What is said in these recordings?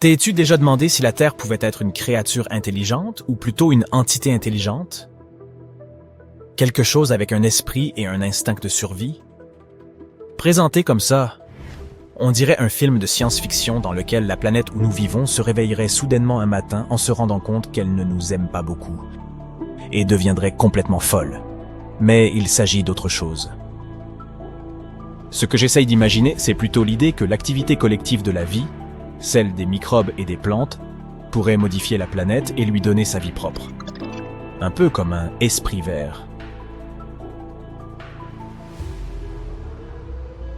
T'es-tu déjà demandé si la Terre pouvait être une créature intelligente ou plutôt une entité intelligente? Quelque chose avec un esprit et un instinct de survie? Présenté comme ça, on dirait un film de science-fiction dans lequel la planète où nous vivons se réveillerait soudainement un matin en se rendant compte qu'elle ne nous aime pas beaucoup et deviendrait complètement folle. Mais il s'agit d'autre chose. Ce que j'essaye d'imaginer, c'est plutôt l'idée que l'activité collective de la vie, celle des microbes et des plantes, pourrait modifier la planète et lui donner sa vie propre. Un peu comme un esprit vert.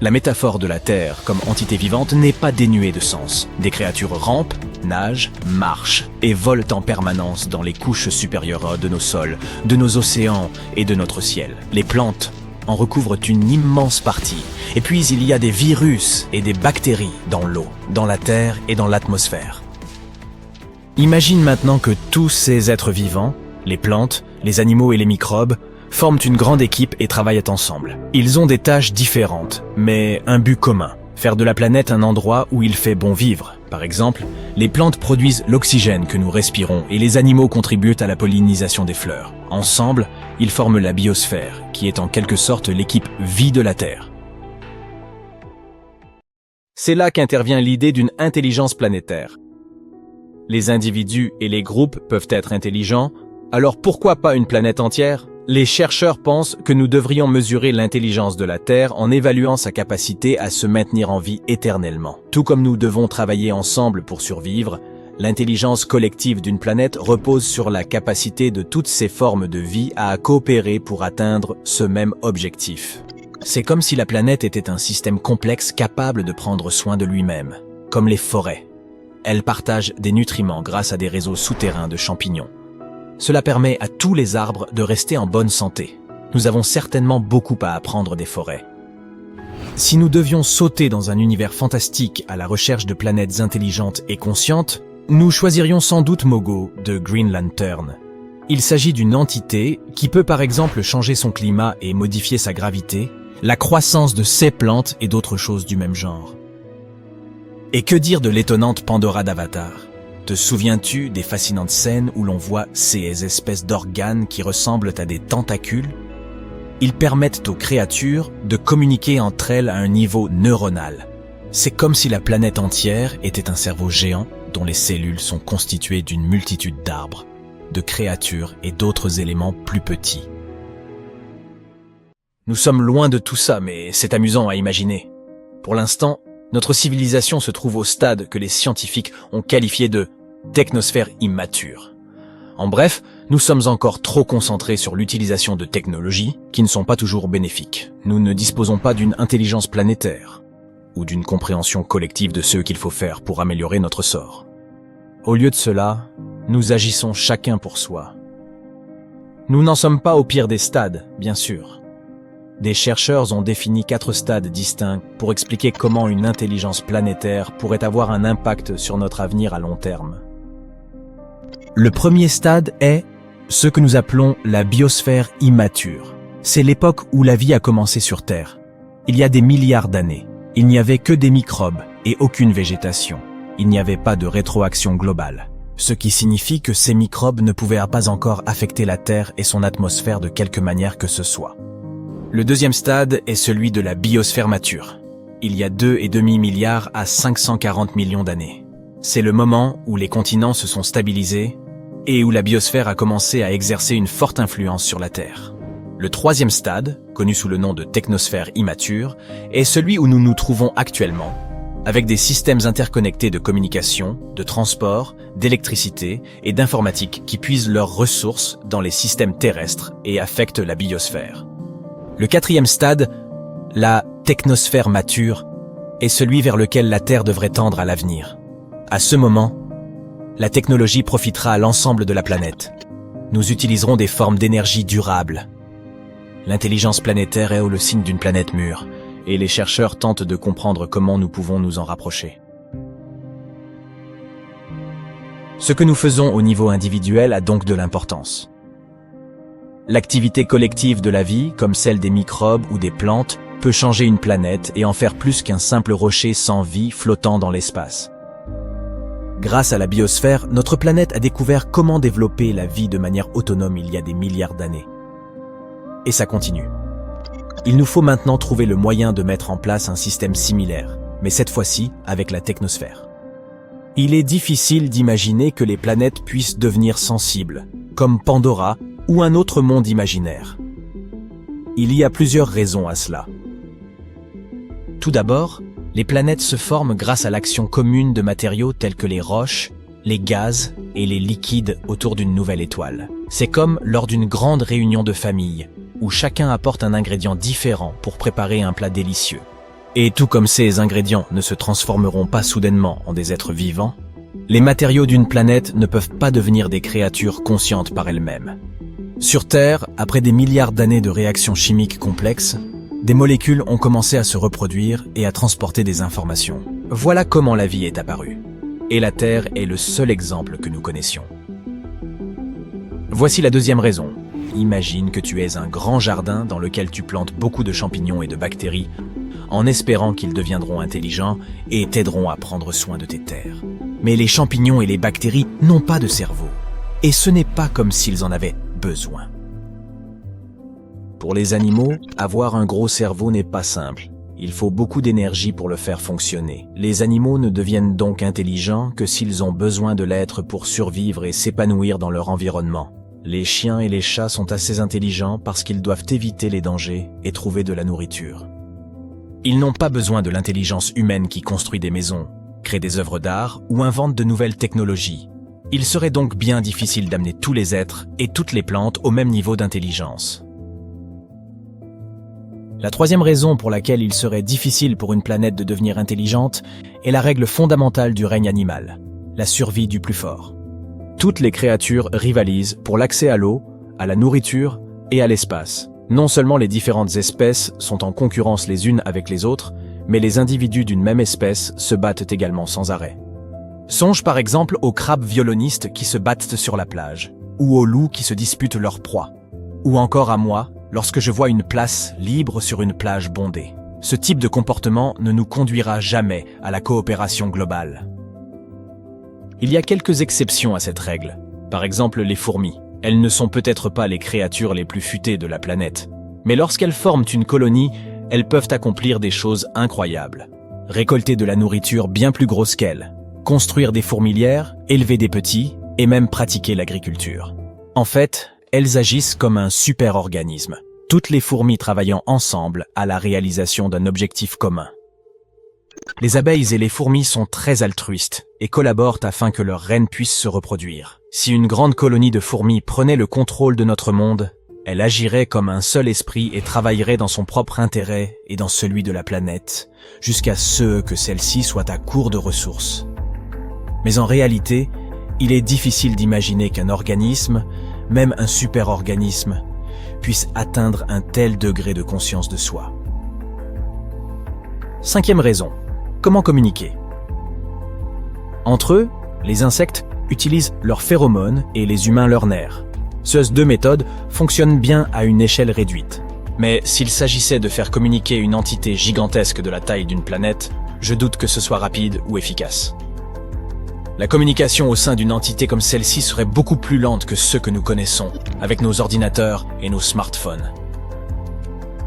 La métaphore de la Terre comme entité vivante n'est pas dénuée de sens. Des créatures rampent, nagent, marchent et volent en permanence dans les couches supérieures de nos sols, de nos océans et de notre ciel. Les plantes en recouvrent une immense partie. Et puis il y a des virus et des bactéries dans l'eau, dans la terre et dans l'atmosphère. Imagine maintenant que tous ces êtres vivants, les plantes, les animaux et les microbes, forment une grande équipe et travaillent ensemble. Ils ont des tâches différentes, mais un but commun, faire de la planète un endroit où il fait bon vivre. Par exemple, les plantes produisent l'oxygène que nous respirons et les animaux contribuent à la pollinisation des fleurs. Ensemble, ils forment la biosphère, qui est en quelque sorte l'équipe vie de la Terre. C'est là qu'intervient l'idée d'une intelligence planétaire. Les individus et les groupes peuvent être intelligents, alors pourquoi pas une planète entière? Les chercheurs pensent que nous devrions mesurer l'intelligence de la Terre en évaluant sa capacité à se maintenir en vie éternellement. Tout comme nous devons travailler ensemble pour survivre, l'intelligence collective d'une planète repose sur la capacité de toutes ces formes de vie à coopérer pour atteindre ce même objectif. C'est comme si la planète était un système complexe capable de prendre soin de lui-même, comme les forêts. Elle partage des nutriments grâce à des réseaux souterrains de champignons. Cela permet à tous les arbres de rester en bonne santé. Nous avons certainement beaucoup à apprendre des forêts. Si nous devions sauter dans un univers fantastique à la recherche de planètes intelligentes et conscientes, nous choisirions sans doute Mogo de Green Lantern. Il s'agit d'une entité qui peut par exemple changer son climat et modifier sa gravité, la croissance de ces plantes et d'autres choses du même genre. Et que dire de l'étonnante Pandora d'Avatar? Te souviens-tu des fascinantes scènes où l'on voit ces espèces d'organes qui ressemblent à des tentacules? Ils permettent aux créatures de communiquer entre elles à un niveau neuronal. C'est comme si la planète entière était un cerveau géant dont les cellules sont constituées d'une multitude d'arbres, de créatures et d'autres éléments plus petits. Nous sommes loin de tout ça, mais c'est amusant à imaginer. Pour l'instant, notre civilisation se trouve au stade que les scientifiques ont qualifié de technosphère immature. En bref, nous sommes encore trop concentrés sur l'utilisation de technologies qui ne sont pas toujours bénéfiques. Nous ne disposons pas d'une intelligence planétaire ou d'une compréhension collective de ce qu'il faut faire pour améliorer notre sort. Au lieu de cela, nous agissons chacun pour soi. Nous n'en sommes pas au pire des stades, bien sûr. Des chercheurs ont défini 4 stades distincts pour expliquer comment une intelligence planétaire pourrait avoir un impact sur notre avenir à long terme. Le premier stade est ce que nous appelons la biosphère immature. C'est l'époque où la vie a commencé sur Terre. Il y a des milliards d'années. Il n'y avait que des microbes et aucune végétation. Il n'y avait pas de rétroaction globale. Ce qui signifie que ces microbes ne pouvaient pas encore affecter la Terre et son atmosphère de quelque manière que ce soit. Le deuxième stade est celui de la biosphère mature. Il y a 2,5 milliards à 540 millions d'années. C'est le moment où les continents se sont stabilisés et où la biosphère a commencé à exercer une forte influence sur la Terre. Le troisième stade, connu sous le nom de technosphère immature, est celui où nous nous trouvons actuellement, avec des systèmes interconnectés de communication, de transport, d'électricité et d'informatique qui puisent leurs ressources dans les systèmes terrestres et affectent la biosphère. Le quatrième stade, la technosphère mature, est celui vers lequel la Terre devrait tendre à l'avenir. À ce moment, la technologie profitera à l'ensemble de la planète. Nous utiliserons des formes d'énergie durables. L'intelligence planétaire est le signe d'une planète mûre, et les chercheurs tentent de comprendre comment nous pouvons nous en rapprocher. Ce que nous faisons au niveau individuel a donc de l'importance. L'activité collective de la vie, comme celle des microbes ou des plantes, peut changer une planète et en faire plus qu'un simple rocher sans vie flottant dans l'espace. Grâce à la biosphère, notre planète a découvert comment développer la vie de manière autonome il y a des milliards d'années. Et ça continue. Il nous faut maintenant trouver le moyen de mettre en place un système similaire, mais cette fois-ci avec la technosphère. Il est difficile d'imaginer que les planètes puissent devenir sensibles, comme Pandora ou un autre monde imaginaire. Il y a plusieurs raisons à cela. Tout d'abord, les planètes se forment grâce à l'action commune de matériaux tels que les roches, les gaz et les liquides autour d'une nouvelle étoile. C'est comme lors d'une grande réunion de famille, où chacun apporte un ingrédient différent pour préparer un plat délicieux. Et tout comme ces ingrédients ne se transformeront pas soudainement en des êtres vivants, les matériaux d'une planète ne peuvent pas devenir des créatures conscientes par elles-mêmes. Sur Terre, après des milliards d'années de réactions chimiques complexes, des molécules ont commencé à se reproduire et à transporter des informations. Voilà comment la vie est apparue. Et la Terre est le seul exemple que nous connaissions. Voici la deuxième raison. Imagine que tu aies un grand jardin dans lequel tu plantes beaucoup de champignons et de bactéries en espérant qu'ils deviendront intelligents et t'aideront à prendre soin de tes terres. Mais les champignons et les bactéries n'ont pas de cerveau. Et ce n'est pas comme s'ils en avaient besoin. Pour les animaux, avoir un gros cerveau n'est pas simple. Il faut beaucoup d'énergie pour le faire fonctionner. Les animaux ne deviennent donc intelligents que s'ils ont besoin de l'être pour survivre et s'épanouir dans leur environnement. Les chiens et les chats sont assez intelligents parce qu'ils doivent éviter les dangers et trouver de la nourriture. Ils n'ont pas besoin de l'intelligence humaine qui construit des maisons, crée des œuvres d'art ou invente de nouvelles technologies. Il serait donc bien difficile d'amener tous les êtres et toutes les plantes au même niveau d'intelligence. La troisième raison pour laquelle il serait difficile pour une planète de devenir intelligente est la règle fondamentale du règne animal, la survie du plus fort. Toutes les créatures rivalisent pour l'accès à l'eau, à la nourriture et à l'espace. Non seulement les différentes espèces sont en concurrence les unes avec les autres, mais les individus d'une même espèce se battent également sans arrêt. Songe par exemple aux crabes violonistes qui se battent sur la plage, ou aux loups qui se disputent leur proie, ou encore à moi, lorsque je vois une place libre sur une plage bondée. Ce type de comportement ne nous conduira jamais à la coopération globale. Il y a quelques exceptions à cette règle. Par exemple, les fourmis. Elles ne sont peut-être pas les créatures les plus futées de la planète. Mais lorsqu'elles forment une colonie, elles peuvent accomplir des choses incroyables. Récolter de la nourriture bien plus grosse qu'elles, construire des fourmilières, élever des petits, et même pratiquer l'agriculture. En fait, elles agissent comme un super-organisme, toutes les fourmis travaillant ensemble à la réalisation d'un objectif commun. Les abeilles et les fourmis sont très altruistes et collaborent afin que leurs reines puissent se reproduire. Si une grande colonie de fourmis prenait le contrôle de notre monde, elle agirait comme un seul esprit et travaillerait dans son propre intérêt et dans celui de la planète, jusqu'à ce que celle-ci soit à court de ressources. Mais en réalité, il est difficile d'imaginer qu'un organisme, même un super-organisme, puisse atteindre un tel degré de conscience de soi. Cinquième raison. Comment communiquer? Entre eux, les insectes utilisent leurs phéromones et les humains leurs nerfs. Ces deux méthodes fonctionnent bien à une échelle réduite. Mais s'il s'agissait de faire communiquer une entité gigantesque de la taille d'une planète, je doute que ce soit rapide ou efficace. La communication au sein d'une entité comme celle-ci serait beaucoup plus lente que ceux que nous connaissons, avec nos ordinateurs et nos smartphones.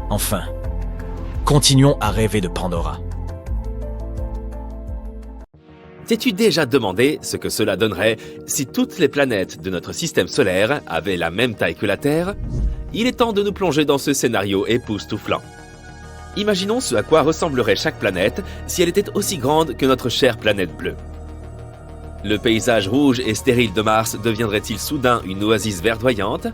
Enfin, continuons à rêver de Pandora. T'es-tu déjà demandé ce que cela donnerait si toutes les planètes de notre système solaire avaient la même taille que la Terre? Il est temps de nous plonger dans ce scénario époustouflant. Imaginons ce à quoi ressemblerait chaque planète si elle était aussi grande que notre chère planète bleue. Le paysage rouge et stérile de Mars deviendrait-il soudain une oasis verdoyante?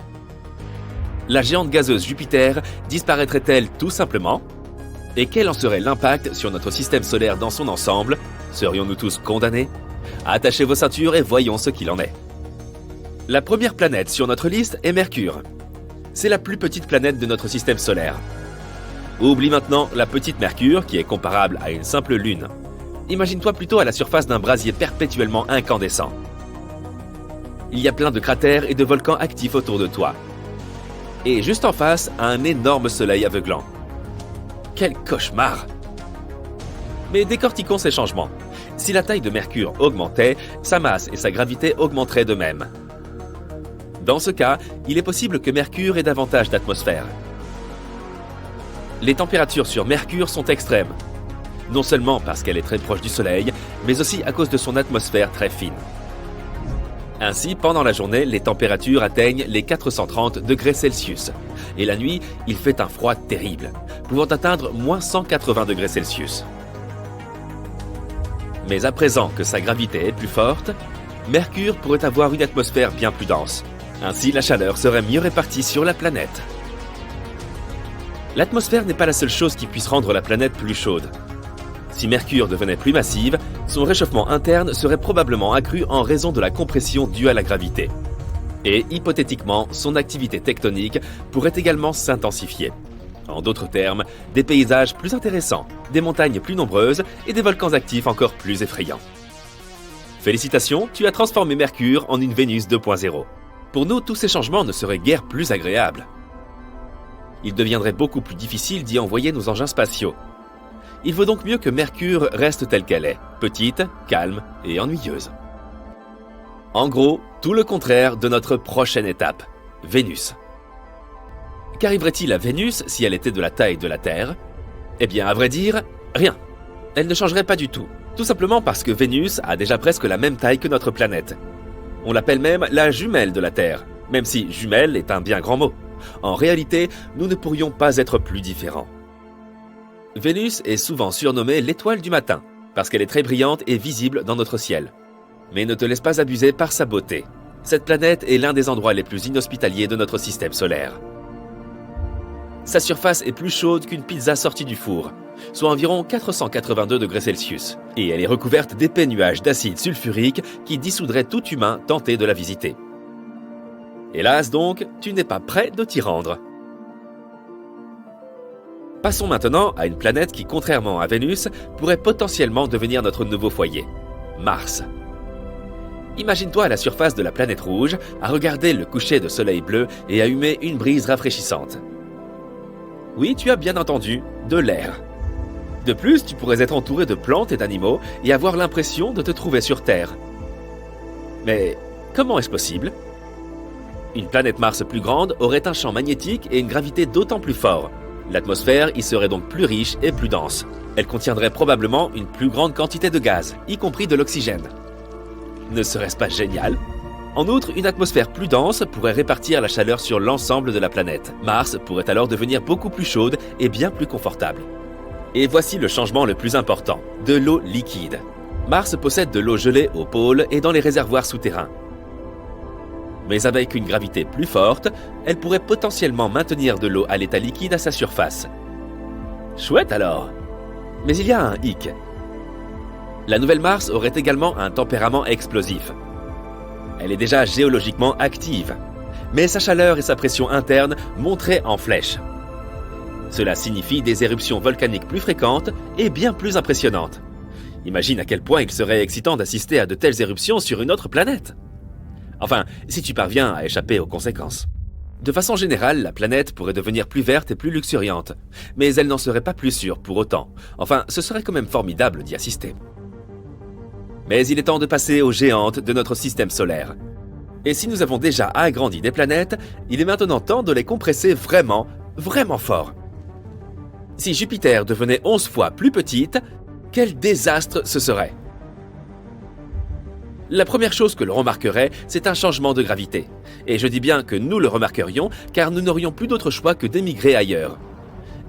La géante gazeuse Jupiter disparaîtrait-elle tout simplement? Et quel en serait l'impact sur notre système solaire dans son ensemble? Serions-nous tous condamnés? Attachez vos ceintures et voyons ce qu'il en est. La première planète sur notre liste est Mercure. C'est la plus petite planète de notre système solaire. Oublie maintenant la petite Mercure qui est comparable à une simple lune. Imagine-toi plutôt à la surface d'un brasier perpétuellement incandescent. Il y a plein de cratères et de volcans actifs autour de toi. Et juste en face, un énorme soleil aveuglant. Quel cauchemar! Mais décortiquons ces changements. Si la taille de Mercure augmentait, sa masse et sa gravité augmenteraient de même. Dans ce cas, il est possible que Mercure ait davantage d'atmosphère. Les températures sur Mercure sont extrêmes, non seulement parce qu'elle est très proche du Soleil, mais aussi à cause de son atmosphère très fine. Ainsi, pendant la journée, les températures atteignent les 430 degrés Celsius. Et la nuit, il fait un froid terrible, pouvant atteindre moins 180 degrés Celsius. Mais à présent que sa gravité est plus forte, Mercure pourrait avoir une atmosphère bien plus dense. Ainsi, la chaleur serait mieux répartie sur la planète. L'atmosphère n'est pas la seule chose qui puisse rendre la planète plus chaude. Si Mercure devenait plus massive, son réchauffement interne serait probablement accru en raison de la compression due à la gravité. Et hypothétiquement, son activité tectonique pourrait également s'intensifier. En d'autres termes, des paysages plus intéressants, des montagnes plus nombreuses et des volcans actifs encore plus effrayants. Félicitations, tu as transformé Mercure en une Vénus 2.0. Pour nous, tous ces changements ne seraient guère plus agréables. Il deviendrait beaucoup plus difficile d'y envoyer nos engins spatiaux. Il vaut donc mieux que Mercure reste telle qu'elle est, petite, calme et ennuyeuse. En gros, tout le contraire de notre prochaine étape, Vénus. Qu'arriverait-il à Vénus si elle était de la taille de la Terre? Eh bien, à vrai dire, rien. Elle ne changerait pas du tout. Tout simplement parce que Vénus a déjà presque la même taille que notre planète. On l'appelle même la jumelle de la Terre, même si jumelle est un bien grand mot. En réalité, nous ne pourrions pas être plus différents. Vénus est souvent surnommée l'étoile du matin, parce qu'elle est très brillante et visible dans notre ciel. Mais ne te laisse pas abuser par sa beauté. Cette planète est l'un des endroits les plus inhospitaliers de notre système solaire. Sa surface est plus chaude qu'une pizza sortie du four, soit environ 482 degrés Celsius, et elle est recouverte d'épais nuages d'acide sulfurique qui dissoudraient tout humain tenté de la visiter. Hélas donc, tu n'es pas prêt de t'y rendre. Passons maintenant à une planète qui, contrairement à Vénus, pourrait potentiellement devenir notre nouveau foyer, Mars. Imagine-toi à la surface de la planète rouge, à regarder le coucher de soleil bleu et à humer une brise rafraîchissante. Oui, tu as bien entendu, de l'air. De plus, tu pourrais être entouré de plantes et d'animaux et avoir l'impression de te trouver sur Terre. Mais comment est-ce possible? Une planète Mars plus grande aurait un champ magnétique et une gravité d'autant plus fort. L'atmosphère y serait donc plus riche et plus dense. Elle contiendrait probablement une plus grande quantité de gaz, y compris de l'oxygène. Ne serait-ce pas génial? En outre, une atmosphère plus dense pourrait répartir la chaleur sur l'ensemble de la planète. Mars pourrait alors devenir beaucoup plus chaude et bien plus confortable. Et voici le changement le plus important, de l'eau liquide. Mars possède de l'eau gelée au pôle et dans les réservoirs souterrains. Mais avec une gravité plus forte, elle pourrait potentiellement maintenir de l'eau à l'état liquide à sa surface. Chouette alors! Mais il y a un hic. La nouvelle Mars aurait également un tempérament explosif. Elle est déjà géologiquement active, mais sa chaleur et sa pression interne monteraient en flèche. Cela signifie des éruptions volcaniques plus fréquentes et bien plus impressionnantes. Imagine à quel point il serait excitant d'assister à de telles éruptions sur une autre planète. Enfin, si tu parviens à échapper aux conséquences. De façon générale, la planète pourrait devenir plus verte et plus luxuriante, mais elle n'en serait pas plus sûre pour autant. Enfin, ce serait quand même formidable d'y assister. Mais il est temps de passer aux géantes de notre système solaire. Et si nous avons déjà agrandi des planètes, il est maintenant temps de les compresser vraiment, vraiment fort. Si Jupiter devenait 11 fois plus petite, quel désastre ce serait! La première chose que l'on remarquerait, c'est un changement de gravité. Et je dis bien que nous le remarquerions, car nous n'aurions plus d'autre choix que d'émigrer ailleurs.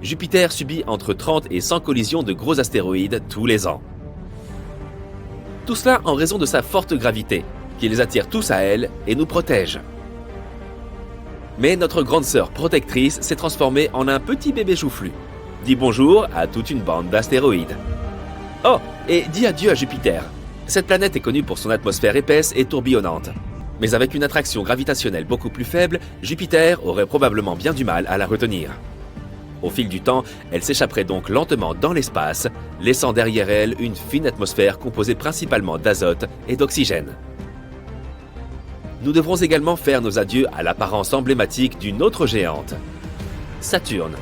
Jupiter subit entre 30 et 100 collisions de gros astéroïdes tous les ans. Tout cela en raison de sa forte gravité, qui les attire tous à elle et nous protège. Mais notre grande sœur protectrice s'est transformée en un petit bébé joufflu. Dis bonjour à toute une bande d'astéroïdes. Oh, et dis adieu à Jupiter. Cette planète est connue pour son atmosphère épaisse et tourbillonnante. Mais avec une attraction gravitationnelle beaucoup plus faible, Jupiter aurait probablement bien du mal à la retenir. Au fil du temps, elle s'échapperait donc lentement dans l'espace, laissant derrière elle une fine atmosphère composée principalement d'azote et d'oxygène. Nous devrons également faire nos adieux à l'apparence emblématique d'une autre géante, Saturne.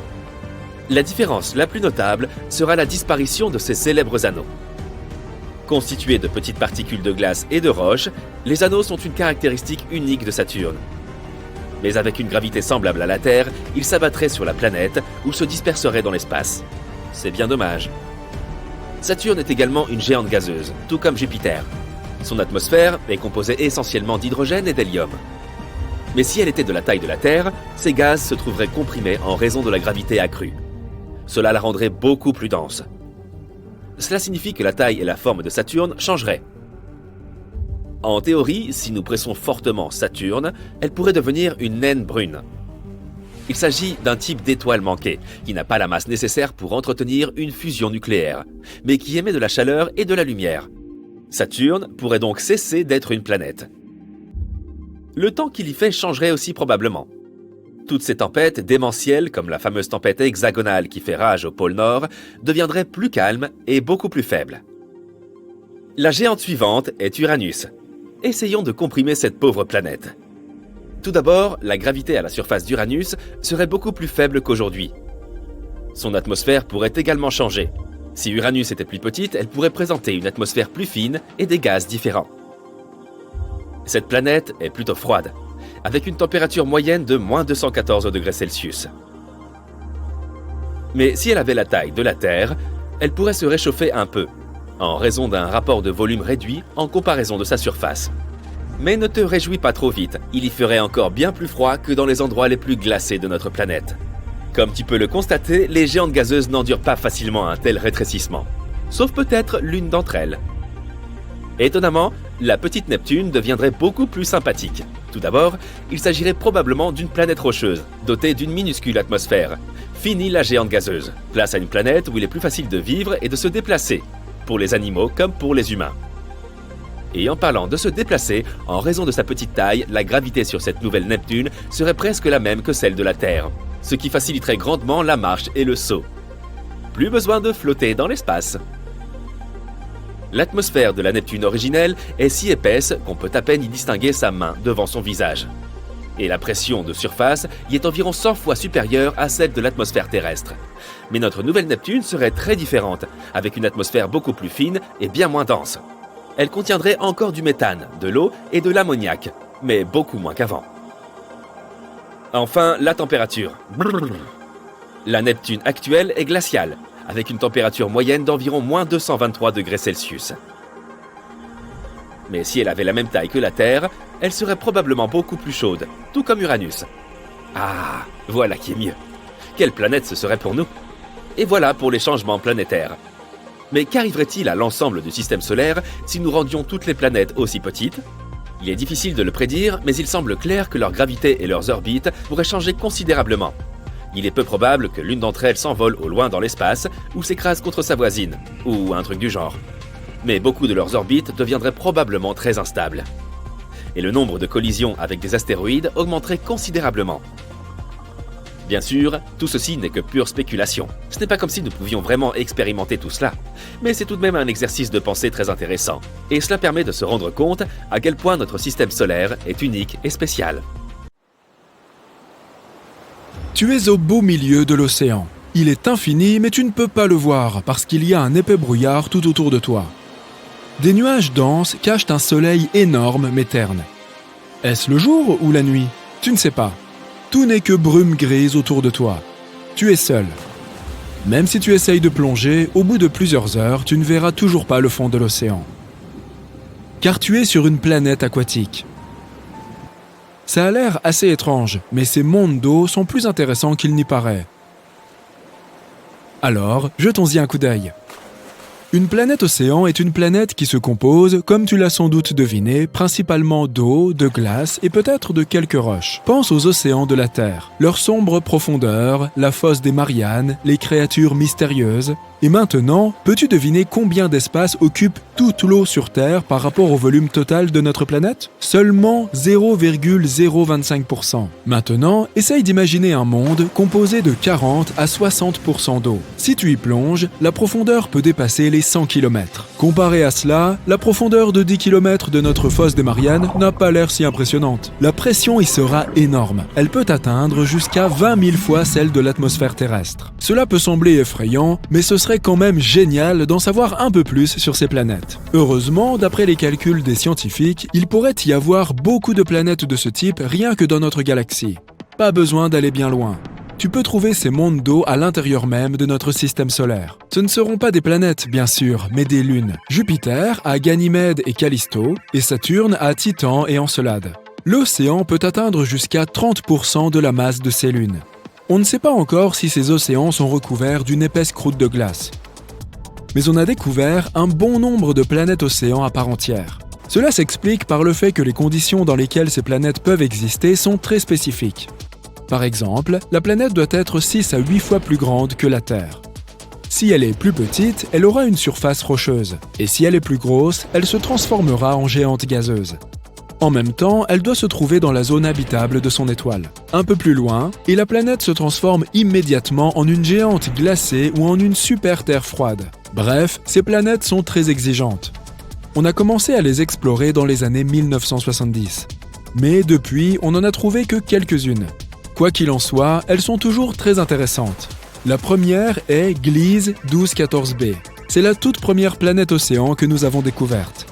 La différence la plus notable sera la disparition de ses célèbres anneaux. Constitués de petites particules de glace et de roche, les anneaux sont une caractéristique unique de Saturne. Mais avec une gravité semblable à la Terre, ils s'abattraient sur la planète ou se disperseraient dans l'espace. C'est bien dommage. Saturne est également une géante gazeuse, tout comme Jupiter. Son atmosphère est composée essentiellement d'hydrogène et d'hélium. Mais si elle était de la taille de la Terre, ces gaz se trouveraient comprimés en raison de la gravité accrue. Cela la rendrait beaucoup plus dense. Cela signifie que la taille et la forme de Saturne changeraient. En théorie, si nous pressons fortement Saturne, elle pourrait devenir une naine brune. Il s'agit d'un type d'étoile manquée, qui n'a pas la masse nécessaire pour entretenir une fusion nucléaire, mais qui émet de la chaleur et de la lumière. Saturne pourrait donc cesser d'être une planète. Le temps qu'il y fait changerait aussi probablement. Toutes ces tempêtes démentielles, comme la fameuse tempête hexagonale qui fait rage au pôle Nord, deviendraient plus calmes et beaucoup plus faibles. La géante suivante est Uranus. Essayons de comprimer cette pauvre planète. Tout d'abord, la gravité à la surface d'Uranus serait beaucoup plus faible qu'aujourd'hui. Son atmosphère pourrait également changer. Si Uranus était plus petite, elle pourrait présenter une atmosphère plus fine et des gaz différents. Cette planète est plutôt froide, avec une température moyenne de moins 214 degrés Celsius. Mais si elle avait la taille de la Terre, elle pourrait se réchauffer un peu, en raison d'un rapport de volume réduit en comparaison de sa surface. Mais ne te réjouis pas trop vite, il y ferait encore bien plus froid que dans les endroits les plus glacés de notre planète. Comme tu peux le constater, les géantes gazeuses n'endurent pas facilement un tel rétrécissement, sauf peut-être l'une d'entre elles. Étonnamment, la petite Neptune deviendrait beaucoup plus sympathique. Tout d'abord, il s'agirait probablement d'une planète rocheuse, dotée d'une minuscule atmosphère. Fini la géante gazeuse, place à une planète où il est plus facile de vivre et de se déplacer, pour les animaux comme pour les humains. Et en parlant de se déplacer, en raison de sa petite taille, la gravité sur cette nouvelle Neptune serait presque la même que celle de la Terre, ce qui faciliterait grandement la marche et le saut. Plus besoin de flotter dans l'espace. L'atmosphère de la Neptune originelle est si épaisse qu'on peut à peine y distinguer sa main devant son visage. Et la pression de surface y est environ 100 fois supérieure à celle de l'atmosphère terrestre. Mais notre nouvelle Neptune serait très différente, avec une atmosphère beaucoup plus fine et bien moins dense. Elle contiendrait encore du méthane, de l'eau et de l'ammoniac, mais beaucoup moins qu'avant. Enfin, la température. La Neptune actuelle est glaciale, avec une température moyenne d'environ moins 223 degrés Celsius. Mais si elle avait la même taille que la Terre, elle serait probablement beaucoup plus chaude, tout comme Uranus. Ah, voilà qui est mieux. Quelle planète ce serait pour nous? Et voilà pour les changements planétaires. Mais qu'arriverait-il à l'ensemble du système solaire si nous rendions toutes les planètes aussi petites? Il est difficile de le prédire, mais il semble clair que leur gravité et leurs orbites pourraient changer considérablement. Il est peu probable que l'une d'entre elles s'envole au loin dans l'espace ou s'écrase contre sa voisine, ou un truc du genre. Mais beaucoup de leurs orbites deviendraient probablement très instables. Et le nombre de collisions avec des astéroïdes augmenterait considérablement. Bien sûr, tout ceci n'est que pure spéculation. Ce n'est pas comme si nous pouvions vraiment expérimenter tout cela. Mais c'est tout de même un exercice de pensée très intéressant. Et cela permet de se rendre compte à quel point notre système solaire est unique et spécial. Tu es au beau milieu de l'océan. Il est infini, mais tu ne peux pas le voir parce qu'il y a un épais brouillard tout autour de toi. Des nuages denses cachent un soleil énorme mais terne. Est-ce le jour ou la nuit? Tu ne sais pas. Tout n'est que brume grise autour de toi. Tu es seul. Même si tu essayes de plonger, au bout de plusieurs heures, tu ne verras toujours pas le fond de l'océan. Car tu es sur une planète aquatique. Ça a l'air assez étrange, mais ces mondes d'eau sont plus intéressants qu'il n'y paraît. Alors, jetons-y un coup d'œil. Une planète océan est une planète qui se compose, comme tu l'as sans doute deviné, principalement d'eau, de glace et peut-être de quelques roches. Pense aux océans de la Terre, leur sombre profondeur, la fosse des Mariannes, les créatures mystérieuses. Et maintenant, peux-tu deviner combien d'espace occupe toute l'eau sur Terre par rapport au volume total de notre planète? Seulement 0,025%. Maintenant, essaye d'imaginer un monde composé de 40 à 60% d'eau. Si tu y plonges, la profondeur peut dépasser les 100 km. Comparé à cela, la profondeur de 10 km de notre fosse des Mariannes n'a pas l'air si impressionnante. La pression y sera énorme. Elle peut atteindre jusqu'à 20 000 fois celle de l'atmosphère terrestre. Cela peut sembler effrayant, mais ce serait quand même génial d'en savoir un peu plus sur ces planètes. planètes. Heureusement, d'après les calculs des scientifiques, il pourrait y avoir beaucoup de planètes de ce type rien que dans notre galaxie. Pas besoin d'aller bien loin. Tu peux trouver ces mondes d'eau à l'intérieur même de notre système solaire. Ce ne seront pas des planètes, bien sûr, mais des lunes. Jupiter a Ganymède et Callisto, et Saturne a Titan et Encelade. L'océan peut atteindre jusqu'à 30% de la masse de ces lunes. On ne sait pas encore si ces océans sont recouverts d'une épaisse croûte de glace. Mais on a découvert un bon nombre de planètes océans à part entière. Cela s'explique par le fait que les conditions dans lesquelles ces planètes peuvent exister sont très spécifiques. Par exemple, la planète doit être 6 à 8 fois plus grande que la Terre. Si elle est plus petite, elle aura une surface rocheuse, et si elle est plus grosse, elle se transformera en géante gazeuse. En même temps, elle doit se trouver dans la zone habitable de son étoile. Un peu plus loin, et la planète se transforme immédiatement en une géante glacée ou en une super Terre froide. Bref, ces planètes sont très exigeantes. On a commencé à les explorer dans les années 1970. Mais depuis, on n'en a trouvé que quelques-unes. Quoi qu'il en soit, elles sont toujours très intéressantes. La première est Gliese 1214b. C'est la toute première planète océan que nous avons découverte.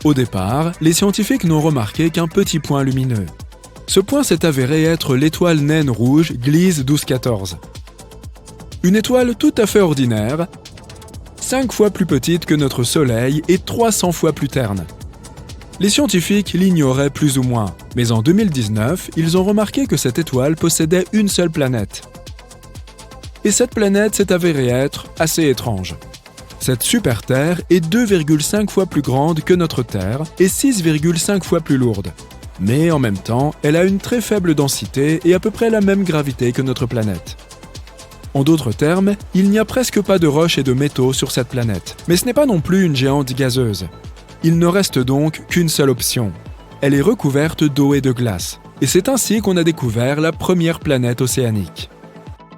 Au départ, les scientifiques n'ont remarqué qu'un petit point lumineux. Ce point s'est avéré être l'étoile naine rouge Gliese 1214. Une étoile tout à fait ordinaire, 5 fois plus petite que notre Soleil et 300 fois plus terne. Les scientifiques l'ignoraient plus ou moins, mais en 2019, ils ont remarqué que cette étoile possédait une seule planète. Et cette planète s'est avérée être assez étrange. Cette super-Terre est 2,5 fois plus grande que notre Terre et 6,5 fois plus lourde. Mais en même temps, elle a une très faible densité et à peu près la même gravité que notre planète. En d'autres termes, il n'y a presque pas de roches et de métaux sur cette planète. Mais ce n'est pas non plus une géante gazeuse. Il ne reste donc qu'une seule option. Elle est recouverte d'eau et de glace. Et c'est ainsi qu'on a découvert la première planète océanique.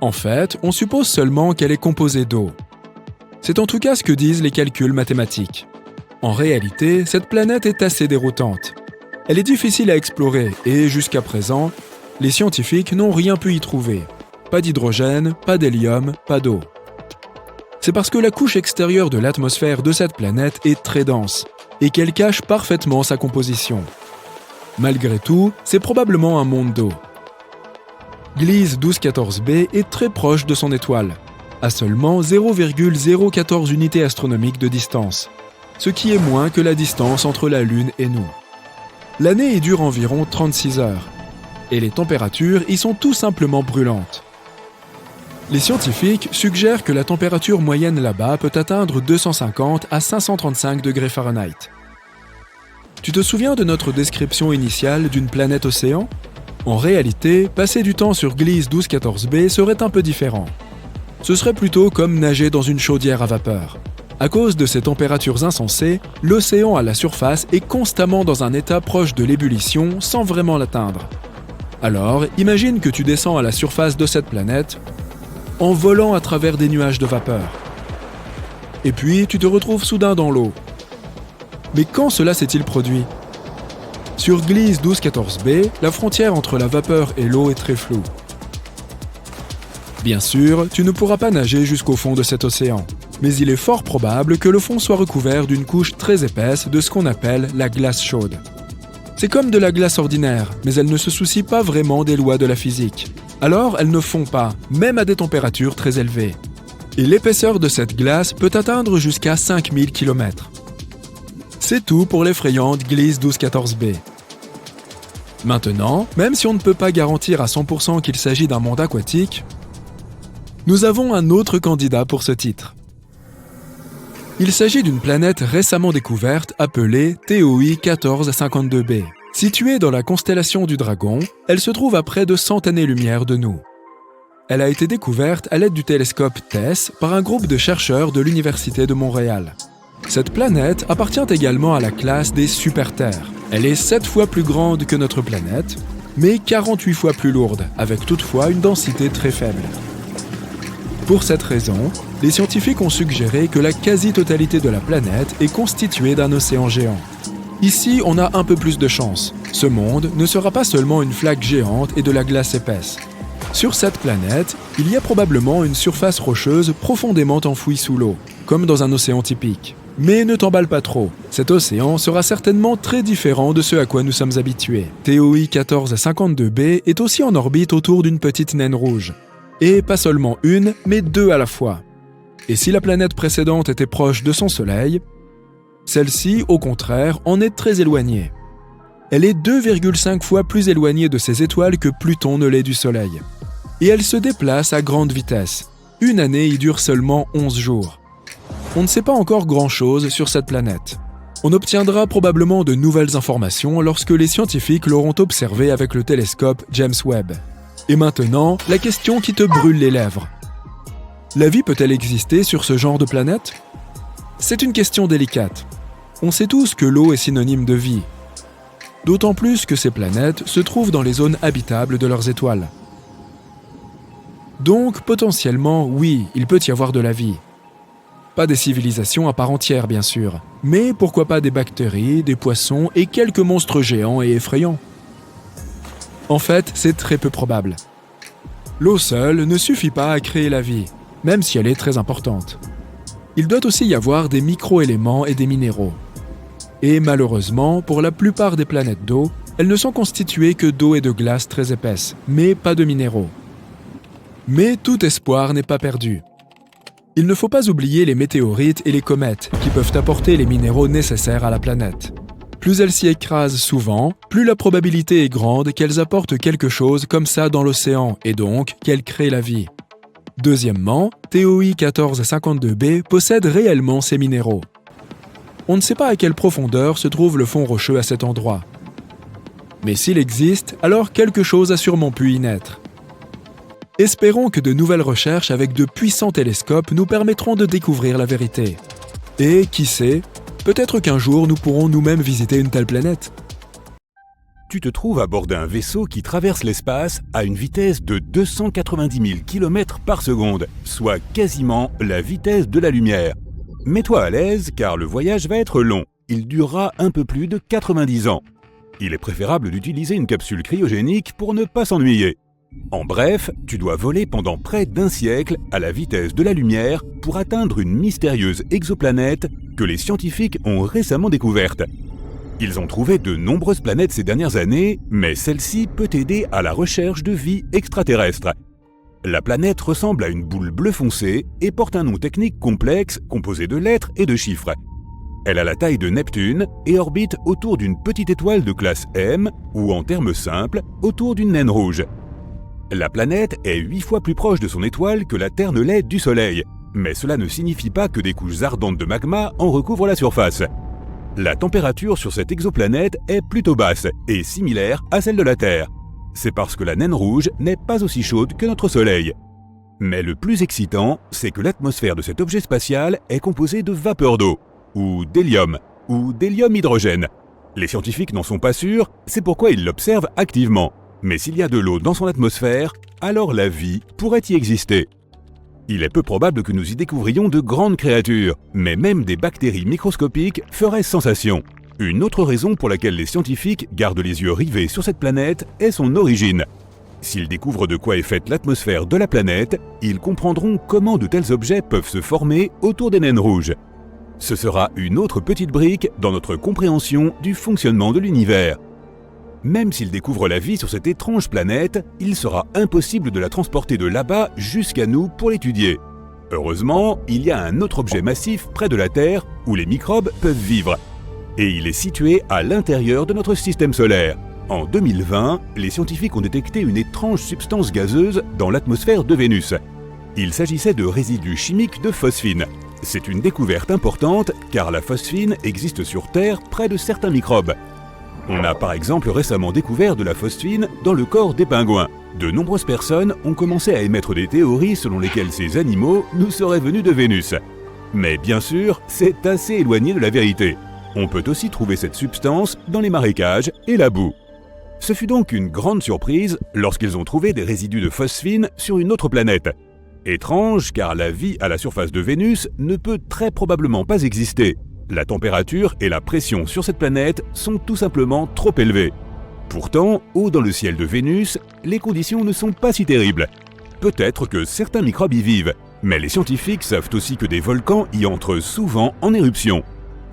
En fait, on suppose seulement qu'elle est composée d'eau. C'est en tout cas ce que disent les calculs mathématiques. En réalité, cette planète est assez déroutante. Elle est difficile à explorer et, jusqu'à présent, les scientifiques n'ont rien pu y trouver. Pas d'hydrogène, pas d'hélium, pas d'eau. C'est parce que la couche extérieure de l'atmosphère de cette planète est très dense et qu'elle cache parfaitement sa composition. Malgré tout, c'est probablement un monde d'eau. Gliese 1214b est très proche de son étoile, à seulement 0,014 unités astronomiques de distance, ce qui est moins que la distance entre la Lune et nous. L'année y dure environ 36 heures, et les températures y sont tout simplement brûlantes. Les scientifiques suggèrent que la température moyenne là-bas peut atteindre 250 à 535 degrés Fahrenheit. Tu te souviens de notre description initiale d'une planète océan ? En réalité, passer du temps sur Gliese 1214b serait un peu différent. Ce serait plutôt comme nager dans une chaudière à vapeur. À cause de ces températures insensées, l'océan à la surface est constamment dans un état proche de l'ébullition sans vraiment l'atteindre. Alors, imagine que tu descends à la surface de cette planète en volant à travers des nuages de vapeur. Et puis, tu te retrouves soudain dans l'eau. Mais quand cela s'est-il produit ? Sur Gliese 1214b, la frontière entre la vapeur et l'eau est très floue. Bien sûr, tu ne pourras pas nager jusqu'au fond de cet océan, mais il est fort probable que le fond soit recouvert d'une couche très épaisse de ce qu'on appelle la glace chaude. C'est comme de la glace ordinaire, mais elle ne se soucie pas vraiment des lois de la physique. Alors, elle ne fond pas, même à des températures très élevées. Et l'épaisseur de cette glace peut atteindre jusqu'à 5000 km. C'est tout pour l'effrayante Gliese 1214b. Maintenant, même si on ne peut pas garantir à 100% qu'il s'agit d'un monde aquatique, nous avons un autre candidat pour ce titre. Il s'agit d'une planète récemment découverte appelée TOI 1452b. Située dans la constellation du Dragon, elle se trouve à près de 100 années-lumière de nous. Elle a été découverte à l'aide du télescope TESS par un groupe de chercheurs de l'Université de Montréal. Cette planète appartient également à la classe des super-Terres. Elle est 7 fois plus grande que notre planète, mais 48 fois plus lourde, avec toutefois une densité très faible. Pour cette raison, les scientifiques ont suggéré que la quasi-totalité de la planète est constituée d'un océan géant. Ici, on a un peu plus de chance. Ce monde ne sera pas seulement une flaque géante et de la glace épaisse. Sur cette planète, il y a probablement une surface rocheuse profondément enfouie sous l'eau, comme dans un océan typique. Mais ne t'emballe pas trop, cet océan sera certainement très différent de ce à quoi nous sommes habitués. TOI 1452b est aussi en orbite autour d'une petite naine rouge. Et pas seulement une, mais deux à la fois. Et si la planète précédente était proche de son Soleil, celle-ci, au contraire, en est très éloignée. Elle est 2,5 fois plus éloignée de ses étoiles que Pluton ne l'est du Soleil. Et elle se déplace à grande vitesse. Une année y dure seulement 11 jours. On ne sait pas encore grand-chose sur cette planète. On obtiendra probablement de nouvelles informations lorsque les scientifiques l'auront observée avec le télescope James Webb. Et maintenant, la question qui te brûle les lèvres. La vie peut-elle exister sur ce genre de planète ? C'est une question délicate. On sait tous que l'eau est synonyme de vie. D'autant plus que ces planètes se trouvent dans les zones habitables de leurs étoiles. Donc, potentiellement, oui, il peut y avoir de la vie. Pas des civilisations à part entière, bien sûr, mais pourquoi pas des bactéries, des poissons et quelques monstres géants et effrayants. En fait, c'est très peu probable. L'eau seule ne suffit pas à créer la vie, même si elle est très importante. Il doit aussi y avoir des micro-éléments et des minéraux. Et malheureusement, pour la plupart des planètes d'eau, elles ne sont constituées que d'eau et de glace très épaisse, mais pas de minéraux. Mais tout espoir n'est pas perdu. Il ne faut pas oublier les météorites et les comètes qui peuvent apporter les minéraux nécessaires à la planète. Plus elles s'y écrasent souvent, plus la probabilité est grande qu'elles apportent quelque chose comme ça dans l'océan et donc qu'elles créent la vie. Deuxièmement, TOI 1452b possède réellement ces minéraux. On ne sait pas à quelle profondeur se trouve le fond rocheux à cet endroit. Mais s'il existe, alors quelque chose a sûrement pu y naître. Espérons que de nouvelles recherches avec de puissants télescopes nous permettront de découvrir la vérité. Et qui sait, peut-être qu'un jour nous pourrons nous-mêmes visiter une telle planète. Tu te trouves à bord d'un vaisseau qui traverse l'espace à une vitesse de 290 000 km par seconde, soit quasiment la vitesse de la lumière. Mets-toi à l'aise car le voyage va être long. Il durera un peu plus de 90 ans. Il est préférable d'utiliser une capsule cryogénique pour ne pas s'ennuyer. En bref, tu dois voler pendant près d'un siècle à la vitesse de la lumière pour atteindre une mystérieuse exoplanète que les scientifiques ont récemment découverte. Ils ont trouvé de nombreuses planètes ces dernières années, mais celle-ci peut aider à la recherche de vie extraterrestre. La planète ressemble à une boule bleu foncé et porte un nom technique complexe composé de lettres et de chiffres. Elle a la taille de Neptune et orbite autour d'une petite étoile de classe M, ou en termes simples, autour d'une naine rouge. La planète est 8 fois plus proche de son étoile que la Terre ne l'est du Soleil, mais cela ne signifie pas que des couches ardentes de magma en recouvrent la surface. La température sur cette exoplanète est plutôt basse et similaire à celle de la Terre. C'est parce que la naine rouge n'est pas aussi chaude que notre Soleil. Mais le plus excitant, c'est que l'atmosphère de cet objet spatial est composée de vapeur d'eau, ou d'hélium hydrogène. Les scientifiques n'en sont pas sûrs, c'est pourquoi ils l'observent activement. Mais s'il y a de l'eau dans son atmosphère, alors la vie pourrait y exister. Il est peu probable que nous y découvrions de grandes créatures, mais même des bactéries microscopiques feraient sensation. Une autre raison pour laquelle les scientifiques gardent les yeux rivés sur cette planète est son origine. S'ils découvrent de quoi est faite l'atmosphère de la planète, ils comprendront comment de tels objets peuvent se former autour des naines rouges. Ce sera une autre petite brique dans notre compréhension du fonctionnement de l'univers. Même s'ils découvrent la vie sur cette étrange planète, il sera impossible de la transporter de là-bas jusqu'à nous pour l'étudier. Heureusement, il y a un autre objet massif près de la Terre où les microbes peuvent vivre. Et il est situé à l'intérieur de notre système solaire. En 2020, les scientifiques ont détecté une étrange substance gazeuse dans l'atmosphère de Vénus. Il s'agissait de résidus chimiques de phosphine. C'est une découverte importante car la phosphine existe sur Terre près de certains microbes. On a par exemple récemment découvert de la phosphine dans le corps des pingouins. De nombreuses personnes ont commencé à émettre des théories selon lesquelles ces animaux nous seraient venus de Vénus. Mais bien sûr, c'est assez éloigné de la vérité. On peut aussi trouver cette substance dans les marécages et la boue. Ce fut donc une grande surprise lorsqu'ils ont trouvé des résidus de phosphine sur une autre planète. Étrange car la vie à la surface de Vénus ne peut très probablement pas exister. La température et la pression sur cette planète sont tout simplement trop élevées. Pourtant, haut dans le ciel de Vénus, les conditions ne sont pas si terribles. Peut-être que certains microbes y vivent, Mais les scientifiques savent aussi que des volcans y entrent souvent en éruption.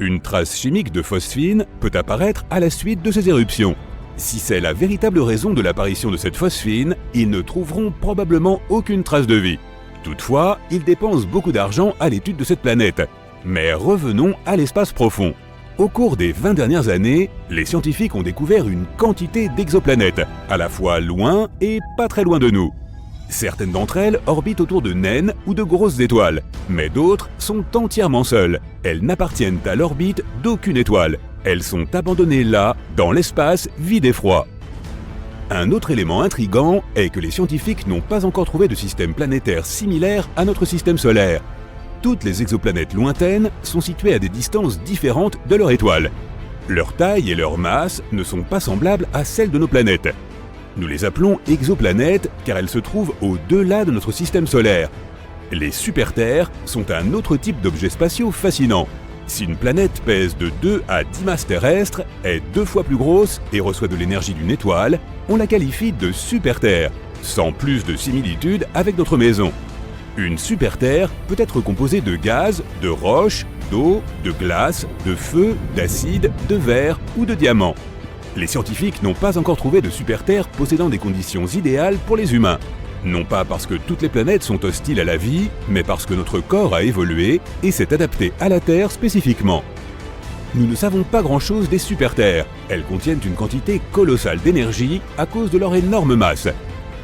Une trace chimique de phosphine peut apparaître à la suite de ces éruptions. Si c'est la véritable raison de l'apparition de cette phosphine, ils ne trouveront probablement aucune trace de vie. Toutefois, ils dépensent beaucoup d'argent à l'étude de cette planète. Mais revenons à l'espace profond. Au cours des 20 dernières années, les scientifiques ont découvert une quantité d'exoplanètes, à la fois loin et pas très loin de nous. Certaines d'entre elles orbitent autour de naines ou de grosses étoiles, mais d'autres sont entièrement seules. Elles n'appartiennent à l'orbite d'aucune étoile. Elles sont abandonnées là, dans l'espace vide et froid. Un autre élément intrigant est que les scientifiques n'ont pas encore trouvé de système planétaire similaire à notre système solaire. Toutes les exoplanètes lointaines sont situées à des distances différentes de leur étoile. Leur taille et leur masse ne sont pas semblables à celles de nos planètes. Nous les appelons exoplanètes car elles se trouvent au-delà de notre système solaire. Les super-terres sont un autre type d'objets spatiaux fascinants. Si une planète pèse de 2 à 10 masses terrestres, est 2 fois plus grosse et reçoit de l'énergie d'une étoile, on la qualifie de super-terre, sans plus de similitude avec notre maison. Une super-terre peut être composée de gaz, de roches, d'eau, de glace, de feu, d'acide, de verre ou de diamants. Les scientifiques n'ont pas encore trouvé de super-terre possédant des conditions idéales pour les humains. Non pas parce que toutes les planètes sont hostiles à la vie, mais parce que notre corps a évolué et s'est adapté à la Terre spécifiquement. Nous ne savons pas grand-chose des super-terres. Elles contiennent une quantité colossale d'énergie à cause de leur énorme masse.